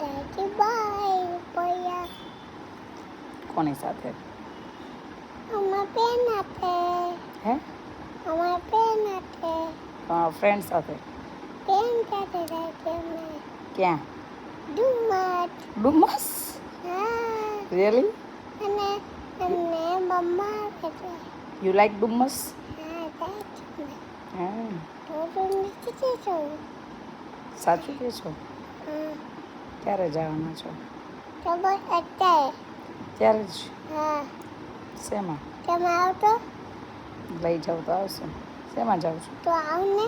દાદી બાય પયા કોની સાથે? અમાર પેન આપે હે? અમાર પેન આપે ફ્રેન્ડ સાથે? પેન સાથે દાદી અમે ક્યાં? ડુમત ડુમસ? હા રિયલી? અને મમ્મા આપે યુ લાઈક ડુમસ? હા દાદી હા, તો નથી છો સાચું કહે છો? હા ક્યારે જવાના છો? તો બસ અત્યારે ત્યારે જ. હા શેમાં? તમે આવતો લઈ જાવ તો આવશું. શેમાં જાઉં છું? તો આવને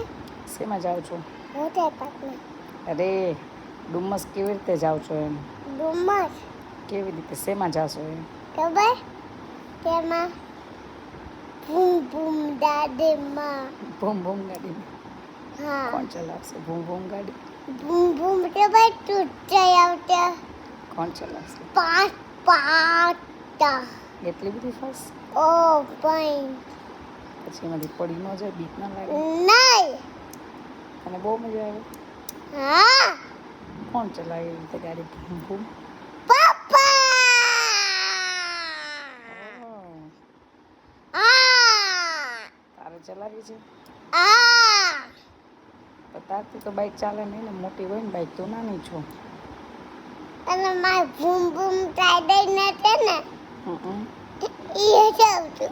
શેમાં જાઉં છું? વોટર પાર્કમાં અરે ડુમસ કેવી રીતે જાઉં છો એમ? ડુમસ કેવી રીતે? શેમાં જાશો એમ? ખબર તેમાં ભૂમ ભૂમ દાદીમાં ભૂમ ભૂમ ગાડીમાં? હા કોણ ચલાવશે ભૂમ ભૂમ ગાડી? ભૂમ ભૂમ કે ભાઈ તૂટતા આવતા કોણ ચલાવશે? પાંચ પાટા એટલી બધી ફાસ્ટ? ઓ ભાઈ પછી એમાંથી પડી ન જાય? બીક ના લાગે? નહીં અને બહુ મજા આવે? હા કોણ ચલાવે એવી રીતે ગાડી ભૂમ ભૂમ? પપ્પા ઓહ, આ તારે ચલાવી છે? આ પણ તારથી તો બાઇક ચાલે નહીં ને, મોટી હોય ને બાઇક, તો નાની છો. અને મારે ભૂમ ભૂમ ટાઈડર નથી ને હમ એ જાઉં છું